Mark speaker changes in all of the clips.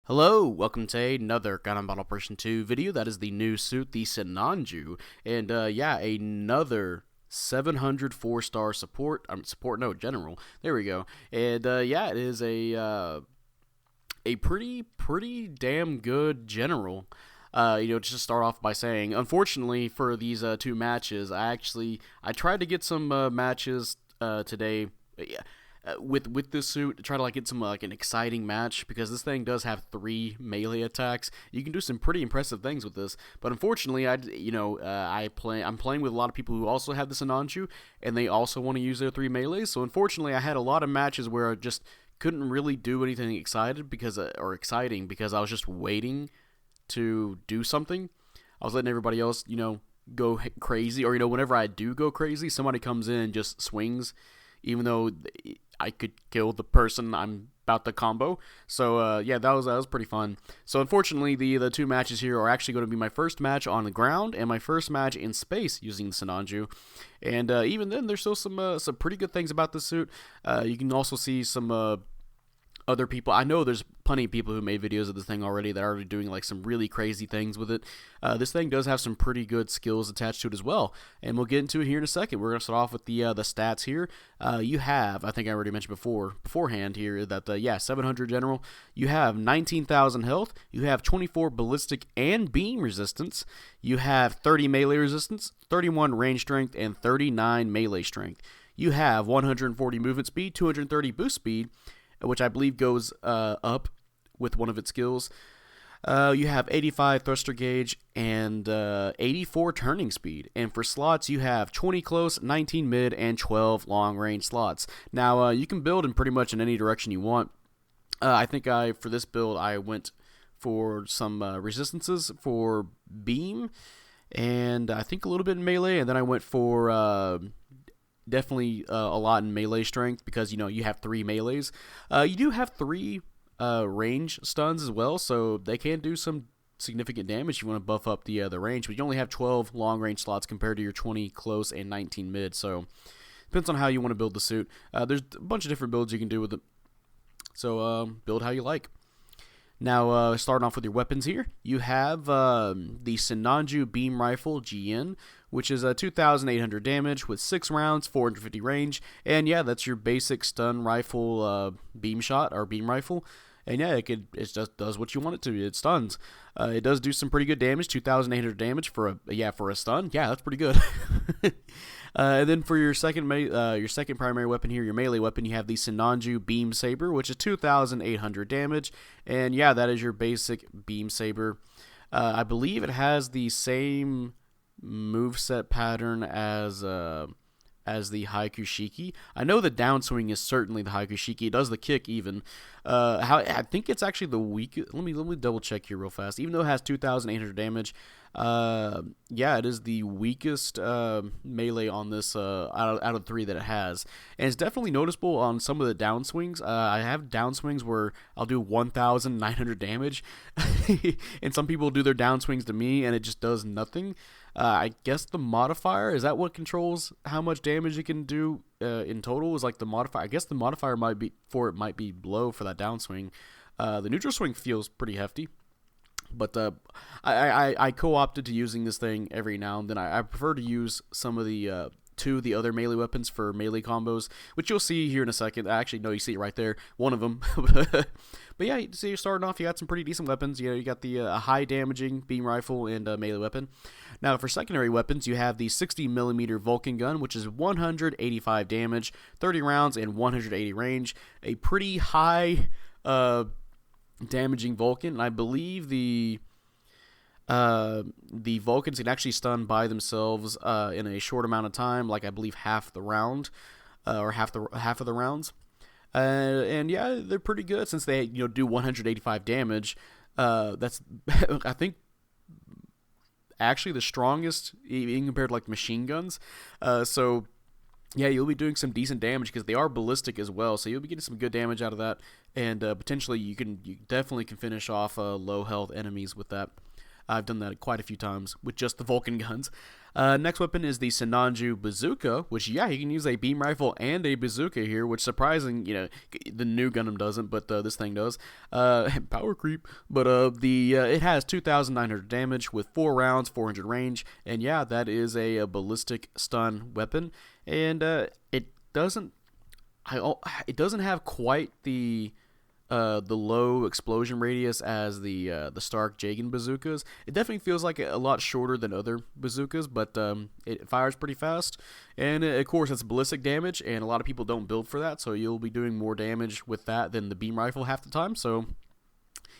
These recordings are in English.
Speaker 1: Hello, welcome to another Gundam Battle Operation 2 video. That is the new suit, the Sinanju. And yeah, another 700 4-star support. No, general. There we go. And yeah, it is a pretty damn good general. Just to start off by saying, unfortunately for these two matches, I tried to get some matches today. With this suit to try to get some an exciting match, because this thing does have 3 melee attacks. You can do some pretty impressive things with this, but unfortunately I'm playing with a lot of people who also have the Sinanju, and they also want to use their 3 melees. So unfortunately I had a lot of matches where I just couldn't really do anything exciting because I was just waiting to do something. I was letting everybody else go crazy, or whenever I do go crazy, somebody comes in and just swings, even though I could kill the person I'm about to combo. So yeah, that was pretty fun. So unfortunately, the two matches here are actually going to be my first match on the ground and my first match in space using the Sinanju. And even then, there's still some pretty good things about this suit. You can also see some other people. I know there's plenty of people who made videos of this thing already that are already doing some really crazy things with it. This thing does have some pretty good skills attached to it as well, and we'll get into it here in a second. We're going to start off with the stats here. You have, I think I already mentioned beforehand here, that yeah, 700 general. You have 19,000 health. You have 24 ballistic and beam resistance. You have 30 melee resistance, 31 range strength, and 39 melee strength. You have 140 movement speed, 230 boost speed, which I believe goes up with one of its skills. You have 85 thruster gauge and 84 turning speed. And for slots, you have 20 close, 19 mid, and 12 long range slots. Now, you can build in pretty much in any direction you want. I think for this build, I went for some resistances for beam, and I think a little bit in melee, and then I went for definitely a lot in melee strength, because you have 3 melees. You do have 3 range stuns as well, so they can do some significant damage if you want to buff up the range, but you only have 12 long range slots compared to your 20 close and 19 mid, so depends on how you want to build the suit. There's a bunch of different builds you can do with it, so build how you like. Now, starting off with your weapons here, you have the Sinanju Beam Rifle GN, which is 2,800 damage with 6 rounds, 450 range, and yeah, that's your basic stun rifle beam shot, or beam rifle, and yeah, it just does what you want it to. It stuns. It does do some pretty good damage, 2,800 damage for a stun. Yeah, that's pretty good. And then for your second primary weapon here, your melee weapon, you have the Sinanju Beam Saber, which is 2,800 damage, and yeah, that is your basic beam saber. I believe it has the same moveset pattern as the Haikushiki. I know the downswing is certainly the Haikushiki. It does the kick even. I think it's actually the weakest. Let me double check here real fast. Even though it has 2,800 damage, yeah, it is the weakest melee on this out of 3 that it has, and it's definitely noticeable on some of the downswings. I have downswings where I'll do 1,900 damage, and some people do their downswings to me, and it just does nothing. I guess the modifier, is that what controls how much damage it can do in total? Is the modifier? I guess the modifier might be low for that downswing. The neutral swing feels pretty hefty, but I co-opted to using this thing every now and then. I prefer to use some of the the other melee weapons for melee combos, which you'll see here in a second. Actually, no, you see it right there, one of them. But yeah, you see, you're starting off, you got some pretty decent weapons. You got the high damaging beam rifle and melee weapon. Now, for secondary weapons, you have the 60mm Vulcan gun, which is 185 damage, 30 rounds, and 180 range. A pretty high damaging Vulcan, and I believe the Vulcans can actually stun by themselves in a short amount of time, I believe half the round, or half of the rounds. And yeah, they're pretty good since they do 185 damage. That's I think actually the strongest, even compared to machine guns. So yeah, you'll be doing some decent damage because they are ballistic as well, so you'll be getting some good damage out of that, and potentially you definitely can finish off low health enemies with that. I've done that quite a few times with just the Vulcan guns. Next weapon is the Sinanju bazooka, which, yeah, you can use a beam rifle and a bazooka here, which surprising, the new Gundam doesn't, but this thing does. Power creep. But it has 2,900 damage with 4 rounds, 400 range, and yeah, that is a ballistic stun weapon, and it doesn't have quite the low explosion radius as the Stark Jagan bazookas. It definitely feels like a lot shorter than other bazookas, but it fires pretty fast. And of course, it's ballistic damage, and a lot of people don't build for that, so you'll be doing more damage with that than the beam rifle half the time. So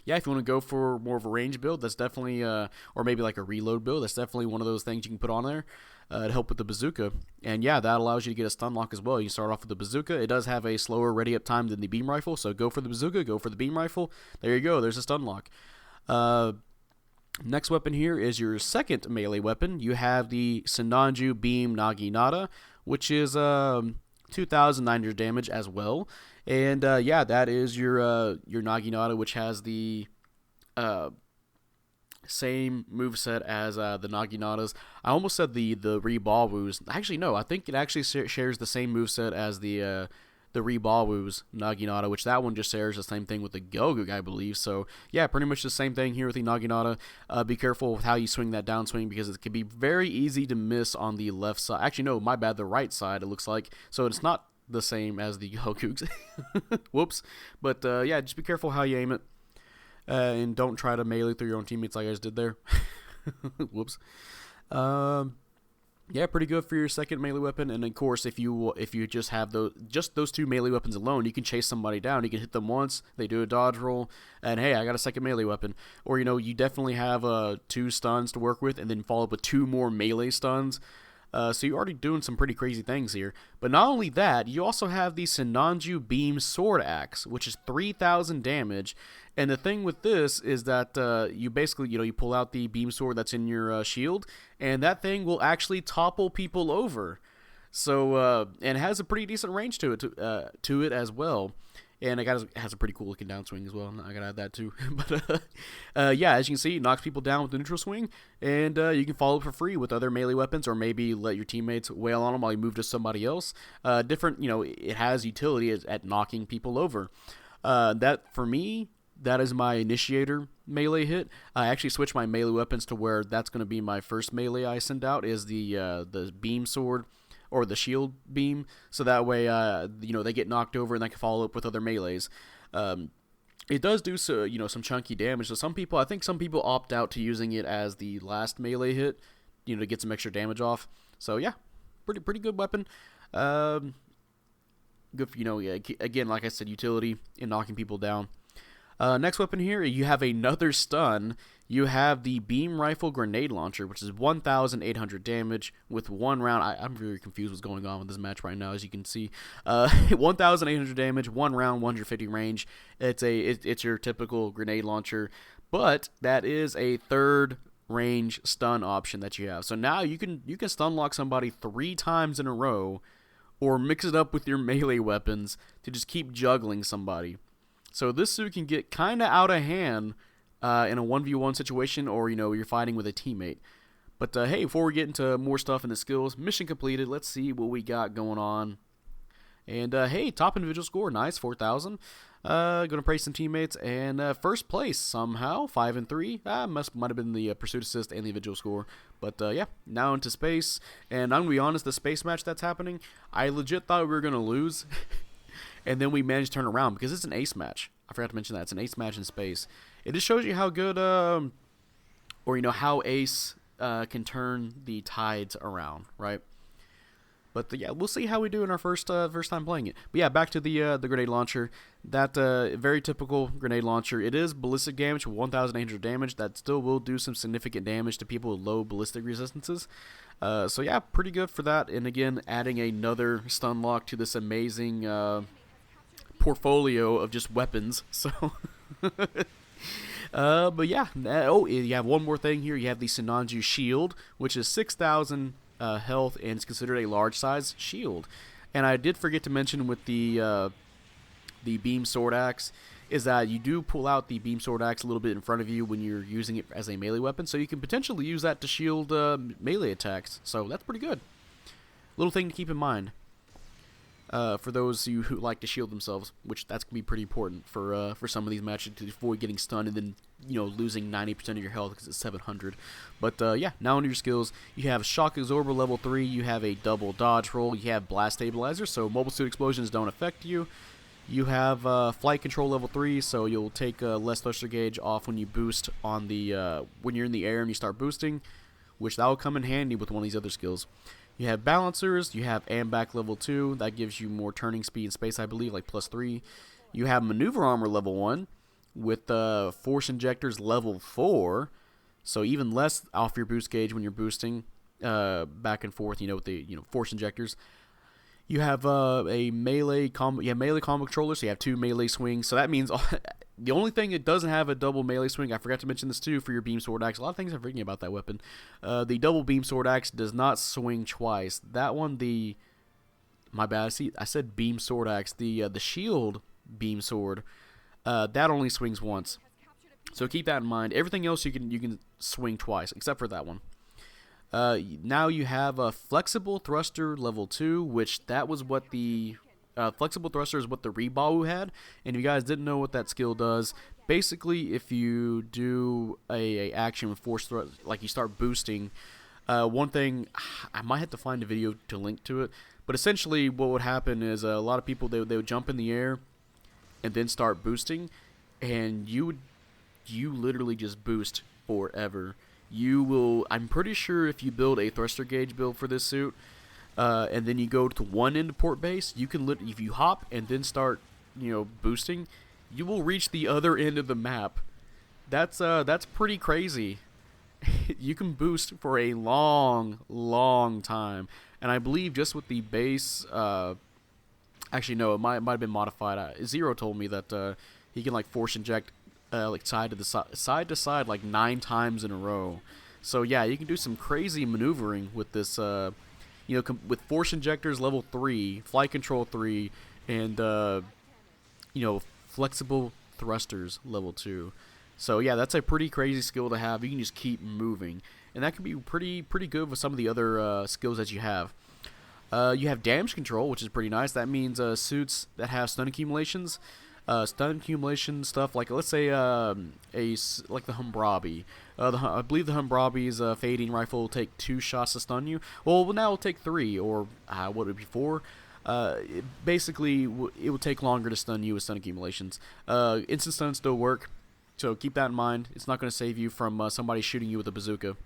Speaker 1: yeah, if you want to go for more of a range build, that's definitely, or maybe like a reload build, that's definitely one of those things you can put on there to help with the bazooka. And yeah, that allows you to get a stun lock as well. You start off with the bazooka. It does have a slower ready up time than the beam rifle, so go for the bazooka, go for the beam rifle. There you go, there's a stun lock. Next weapon here is your second melee weapon. You have the Sinanju Beam Naginata, which is 2,900 damage as well. And yeah, that is your Naginata, which has the same moveset as the Naginatas. I almost said the Rebalwoos. Actually, no, I think it actually shares the same moveset as the Rebalwoos Naginata, which that one just shares the same thing with the Gelgoog, I believe. So yeah, pretty much the same thing here with the Naginata. Be careful with how you swing that downswing, because it can be very easy to miss on the left side. Actually, no, my bad, the right side, it looks like. So it's not the same as the Gelgoogs. Whoops. But yeah, just be careful how you aim it. And don't try to melee through your own teammates like I just did there. Whoops. Yeah, pretty good for your second melee weapon. And of course, if you just have those two melee weapons alone, you can chase somebody down. You can hit them once, they do a dodge roll, and hey, I got a second melee weapon. Or you definitely have 2 stuns to work with, and then follow up with 2 more melee stuns. So you're already doing some pretty crazy things here. But not only that, you also have the Sinanju Beam Sword Axe, which is 3,000 damage. And the thing with this is that you basically, you pull out the beam sword that's in your shield, and that thing will actually topple people over. So, and it has a pretty decent range to it as well. And it has a pretty cool looking downswing as well. I gotta add that too. But yeah, as you can see, it knocks people down with the neutral swing, and you can follow it for free with other melee weapons, or maybe let your teammates wail on them while you move to somebody else. It has utility at knocking people over. That for me, that is my initiator melee hit. I actually switched my melee weapons to where that's going to be my first melee I send out is the beam sword or the shield beam, so that way they get knocked over and they can follow up with other melees. It does do some chunky damage. So I think some people opt out to using it as the last melee hit, to get some extra damage off. So yeah, pretty good weapon. Good for, again, like I said, utility in knocking people down. Next weapon here, you have another stun. You have the Beam Rifle Grenade Launcher, which is 1,800 damage with 1 round. I'm really confused what's going on with this match right now, as you can see. 1,800 damage, 1 round, 150 range. It's your typical grenade launcher, but that is a third range stun option that you have. So now you can stun lock somebody 3 times in a row, or mix it up with your melee weapons to just keep juggling somebody. So this suit can get kind of out of hand in a 1v1 situation, or, you're fighting with a teammate. But hey, before we get into more stuff in the skills, mission completed. Let's see what we got going on. And hey, top individual score, nice, 4,000. Gonna praise some teammates, and first place somehow, 5-3. Might have been the pursuit assist and the individual score. But yeah, now into space. And I'm gonna be honest, the space match that's happening, I legit thought we were gonna lose. And then we managed to turn around because it's an ace match. I forgot to mention that. It's an ace match in space. It just shows you how good, how ace can turn the tides around, right? But yeah, we'll see how we do in our first time playing it. But yeah, back to the grenade launcher. That very typical grenade launcher. It is ballistic damage, 1,800 damage. That still will do some significant damage to people with low ballistic resistances. So yeah, pretty good for that. And again, adding another stun lock to this amazing portfolio of just weapons. So but yeah, you have one more thing here. You have the Sinanju shield, which is 6,000 health, and it's considered a large size shield. And I did forget to mention with the beam sword axe, is that you do pull out the beam sword axe a little bit in front of you when you're using it as a melee weapon, so you can potentially use that to shield melee attacks. So that's pretty good. Little thing to keep in mind for those who like to shield themselves, which that's gonna be pretty important for some of these matches to avoid getting stunned and then losing 90% of your health because it's 700. But yeah, now under your skills, you have Shock Absorber level 3. You have a double dodge roll. You have Blast Stabilizer, so mobile suit explosions don't affect you. You have Flight Control level 3, so you'll take less thruster gauge off when you boost on the when you're in the air and you start boosting, which that will come in handy with one of these other skills. You have Balancers. You have Ambac level 2. That gives you more turning speed in space, I believe, like +3. You have Maneuver Armor level 1 with Force Injectors level 4, so even less off your boost gauge when you're boosting back and forth. With the Force Injectors. You have a melee combo. You have melee combo controller, so you have 2 melee swings. So that means the only thing it doesn't have a double melee swing. I forgot to mention this too for your beam sword axe. A lot of things I'm forgetting about that weapon. The double beam sword axe does not swing twice. That one, my bad. See, I said beam sword axe. The shield beam sword, that only swings once. So keep that in mind. Everything else you can swing twice, except for that one. Now you have a Flexible Thruster level 2, which that was what the Flexible Thruster is what the Rebawu had. And if you guys didn't know what that skill does, basically if you do a action with force thrust, like you start boosting, one thing, I might have to find a video to link to it, but essentially what would happen is a lot of people, they would jump in the air and then start boosting, and you literally just boost forever. I'm pretty sure if you build a thruster gauge build for this suit, and then you go to one end of port base, you can if you hop and then start, boosting, you will reach the other end of the map. That's pretty crazy. You can boost for a long time, and I believe just with the base, actually no, it might have been modified. Zero told me that he can like force inject. Like side to side like 9 times in a row. So yeah, you can do some crazy maneuvering with this. With force injectors level 3, flight control 3, and flexible thrusters level 2. So yeah, that's a pretty crazy skill to have. You can just keep moving, and that can be pretty good with some of the other skills that you have. You have damage control, which is pretty nice. That means suits that have stun accumulations. Stun accumulation stuff, like let's say like the Humbrabi. I believe the Humbrabi's fading rifle will take 2 shots to stun you. Well, now it'll take 3, or what would it be 4? Basically, it will take longer to stun you with stun accumulations. Instant stuns still work, so keep that in mind. It's not going to save you from somebody shooting you with a bazooka.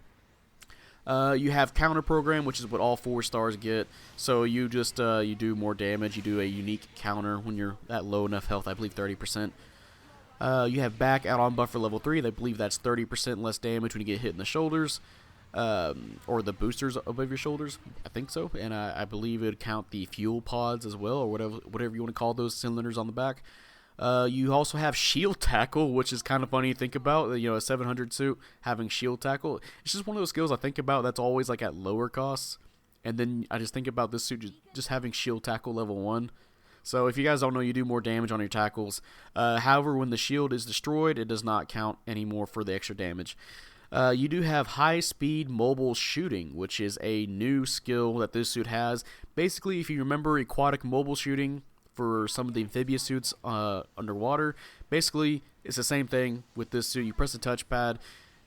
Speaker 1: You have counter program, which is what all 4 stars get. So you just you do more damage. You do a unique counter when you're at low enough health. I believe 30%. You have back out on buffer level 3. I believe that's 30% less damage when you get hit in the shoulders, or the boosters above your shoulders. I think so, and I believe it would count the fuel pods as well, or whatever you want to call those cylinders on the back. You also have shield tackle, which is kind of funny to think about. A 700 suit having shield tackle. It's just one of those skills I think about that's always like at lower costs. And then I just think about this suit just having shield tackle level 1. So if you guys don't know, you do more damage on your tackles. However, when the shield is destroyed, it does not count anymore for the extra damage. You do have high speed mobile shooting, which is a new skill that this suit has. Basically, if you remember aquatic mobile shooting, for some of the amphibious suits underwater, basically it's the same thing with this suit. You press the touchpad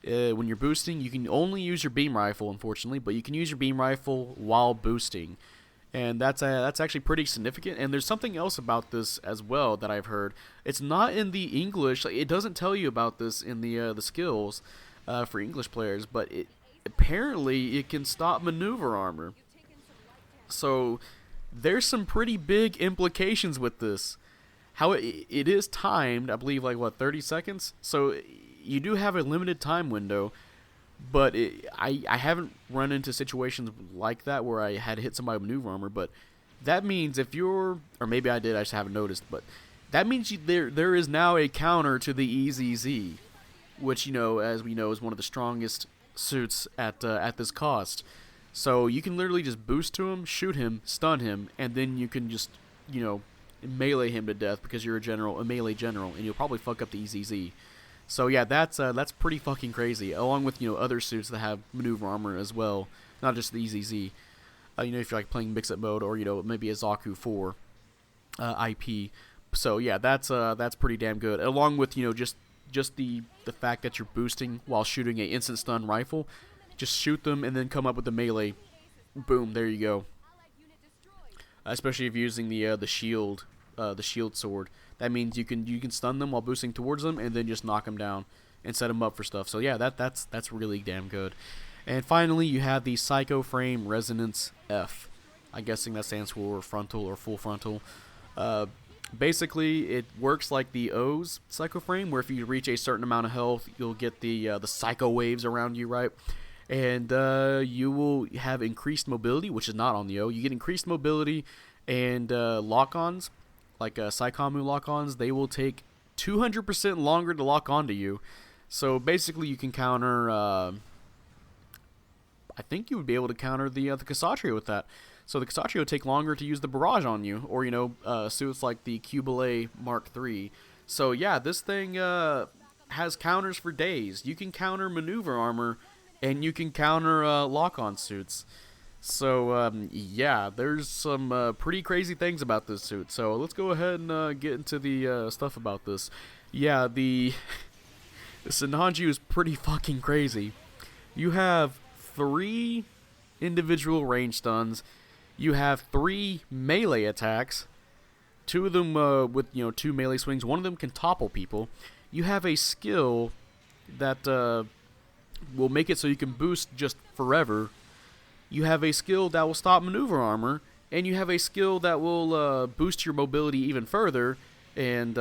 Speaker 1: when you're boosting. You can only use your beam rifle, unfortunately, but you can use your beam rifle while boosting, and that's actually pretty significant. And there's something else about this as well that I've heard. It's not in the English. It doesn't tell you about this in the skills for English players, but apparently it can stop maneuver armor. So there's some pretty big implications with this. How it is timed, I believe, like 30 seconds. So you do have a limited time window, but I haven't run into situations like that where I had to hit somebody with maneuver armor. But that means if you're, or maybe I did, I just haven't noticed. But that means there is now a counter to the EZZ, which as we know is one of the strongest suits at this cost. So you can literally just boost to him, shoot him, stun him, and then you can just, melee him to death because you're a melee general, and you'll probably fuck up the EZZ. So yeah, that's pretty fucking crazy. Along with other suits that have maneuver armor as well, not just the EZZ. If you're like playing mix-up mode, or maybe a Zaku 4 IP. So yeah, that's pretty damn good. Along with just the fact that you're boosting while shooting a instant stun rifle, just shoot them and then come up with the melee. Boom, there you go. Especially if you're using the shield sword. That means you can stun them while boosting towards them and then just knock them down and set them up for stuff. So yeah, that's really damn good. And finally, you have the Psycho Frame Resonance F. I'm guessing that stands for frontal or full frontal. Basically, it works like the O's Psycho Frame, where if you reach a certain amount of health, you'll get the Psycho Waves around you, right? And you will have increased mobility, which is not on the O. You get increased mobility and lock-ons, like Psychomu lock-ons. They will take 200% longer to lock onto you. So basically, you can counter. I think you would be able to counter the Kshatriya with that. So the Kshatriya would take longer to use the barrage on you, or suits like the Qubeley Mark III. So yeah, this thing has counters for days. You can counter maneuver armor, and you can counter lock-on suits. So yeah, there's some pretty crazy things about this suit. So let's go ahead and get into the stuff about this. Yeah, the Sinanju is pretty fucking crazy. You have 3 individual range stuns. You have 3 melee attacks. 2 of them with 2 melee swings. 1 of them can topple people. You have a skill that will make it so you can boost just forever. You have a skill that will stop maneuver armor, and you have a skill that will boost your mobility even further, and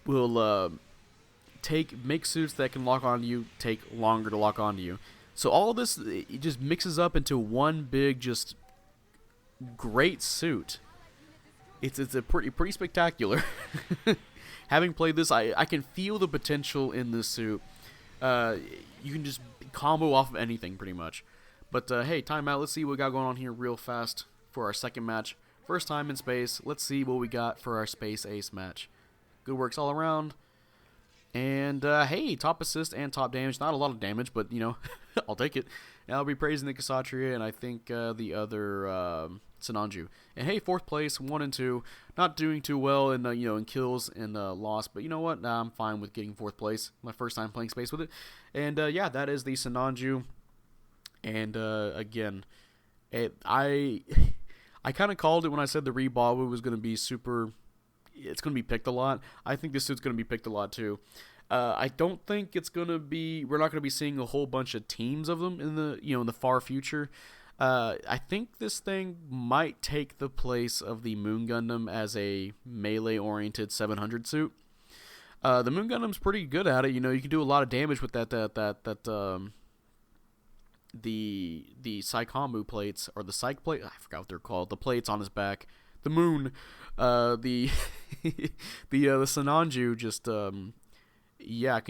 Speaker 1: will make suits that can lock onto you take longer to lock onto you. So all of this, it just mixes up into one big, just great suit. It's a pretty spectacular. Having played this, I can feel the potential in this suit. You can just combo off of anything pretty much. But hey, timeout. Let's see what we got going on here real fast for our second match. First time in space. Let's see what we got for our Space Ace match. Good works all around. And hey, top assist and top damage. Not a lot of damage, but I'll take it. And I'll be praising the Kshatriya and I think the other Sinanju. And hey, 4th place, 1 and 2. Not doing too well in in kills and loss, but you know what? I'm fine with getting 4th place. My first time playing space with it. And yeah, that is the Sinanju. And again, I kind of called it when I said the Rebawu was going to be super. It's going to be picked a lot. I think this suit's going to be picked a lot too. I don't think it's going to be. We're not going to be seeing a whole bunch of teams of them in the in the far future. I think this thing might take the place of the Moon Gundam as a melee-oriented 700 suit. The Moon Gundam's pretty good at it. You can do a lot of damage with that the Psychomu plates, or the Psych plate. I forgot what they're called. The plates on his back. The Moon. The Sinanju just can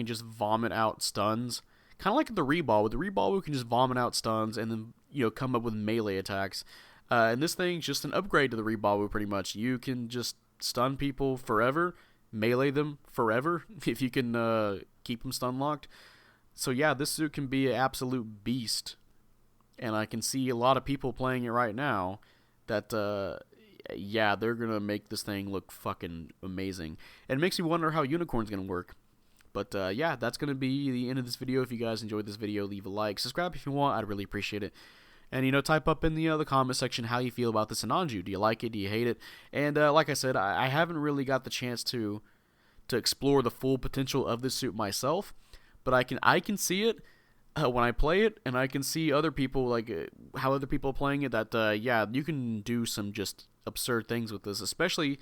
Speaker 1: just vomit out stuns. Kind of like the Rebawu. The Rebawu can just vomit out stuns and then come up with melee attacks. And this thing's just an upgrade to the Rebawu pretty much. You can just stun people forever, melee them forever if you can keep them stun locked. So yeah, this suit can be an absolute beast. And I can see a lot of people playing it right now that yeah, they're going to make this thing look fucking amazing. And it makes me wonder how Unicorn's going to work. But yeah, that's going to be the end of this video. If you guys enjoyed this video, leave a like. Subscribe if you want. I'd really appreciate it. And, type up in the comment section how you feel about the Sinanju. Do you like it? Do you hate it? And like I said, I haven't really got the chance to explore the full potential of this suit myself. But I can see it when I play it, and I can see other people, like how other people are playing it, that, yeah, you can do some just absurd things with this, especially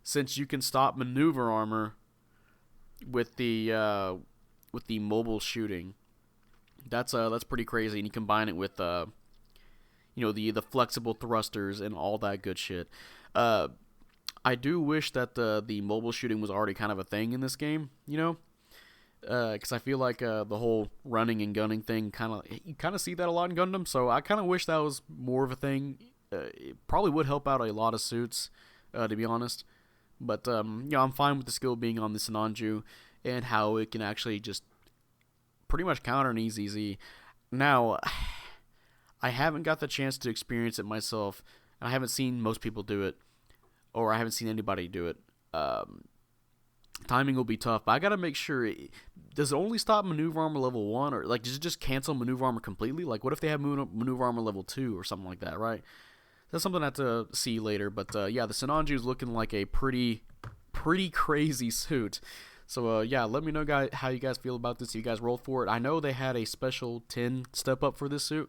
Speaker 1: since you can stop maneuver armor with the mobile shooting. That's pretty crazy, and you combine it with the flexible thrusters and all that good shit. I do wish that the mobile shooting was already kind of a thing in this game, because I feel like the whole running and gunning thing you kind of see that a lot in Gundam. So I kind of wish that was more of a thing. It probably would help out a lot of suits, to be honest. But I'm fine with the skill being on the Sinanju and how it can actually just pretty much counter an easy Z. Now, I haven't got the chance to experience it myself, and I haven't seen most people do it, or I haven't seen anybody do it. Timing will be tough, but I gotta make sure. Does it only stop maneuver armor level 1, or like does it just cancel maneuver armor completely? Like, what if they have maneuver armor level 2 or something like that, right? That's something I have to see later. But yeah, the Sinanju is looking like a pretty crazy suit. So yeah, let me know, guys, how you guys feel about this. You guys rolled for it. I know they had a special 10 step up for this suit,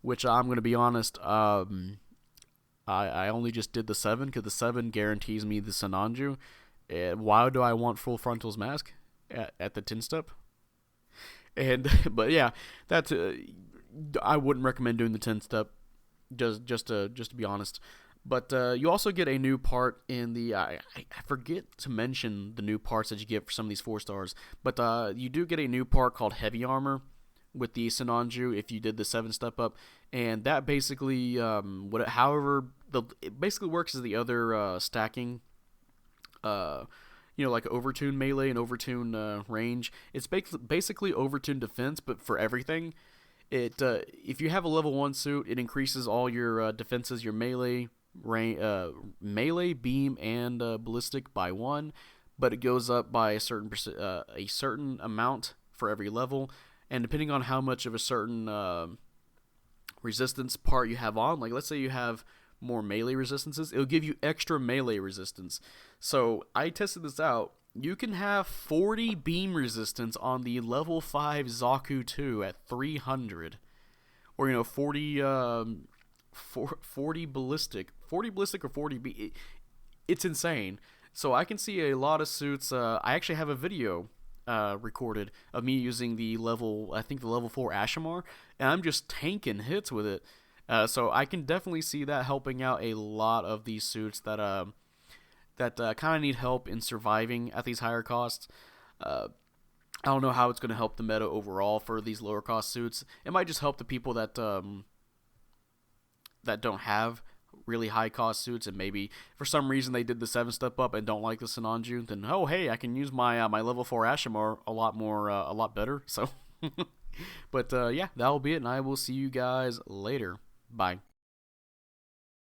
Speaker 1: which I'm gonna be honest. I only just did the 7 because the 7 guarantees me the Sinanju. And why do I want full frontals mask at the 10 step? And but yeah, that's I wouldn't recommend doing the 10 step. Just to be honest. But you also get a new part in the I forget to mention the new parts that you get for some of these 4 stars. But you do get a new part called heavy armor with the Sinanju if you did the 7 step up, and that basically it basically works as the other stacking. Like overtune melee and overtune range. It's basically overtune defense, but for everything. It if you have a level 1 suit, it increases all your defenses, your melee, melee, beam, and ballistic by 1, but it goes up by a certain amount for every level, and depending on how much of a certain resistance part you have on, like let's say you have more melee resistances, it'll give you extra melee resistance. So I tested this out. You can have 40 beam resistance on the level 5 Zaku 2 at 300, or 40 ballistic, or 40 beam. It's insane. So I can see a lot of suits. I actually have a video recorded of me using the level 4 Ashamar, and I'm just tanking hits with it. So I can definitely see that helping out a lot of these suits that kind of need help in surviving at these higher costs. I don't know how it's going to help the meta overall for these lower cost suits. It might just help the people that don't have really high cost suits, and maybe for some reason they did the 7 step up and don't like the Sinanju. Then hey, I can use my my level 4 Ashamar a lot better. So, but yeah, that'll be it, and I will see you guys later. Bye.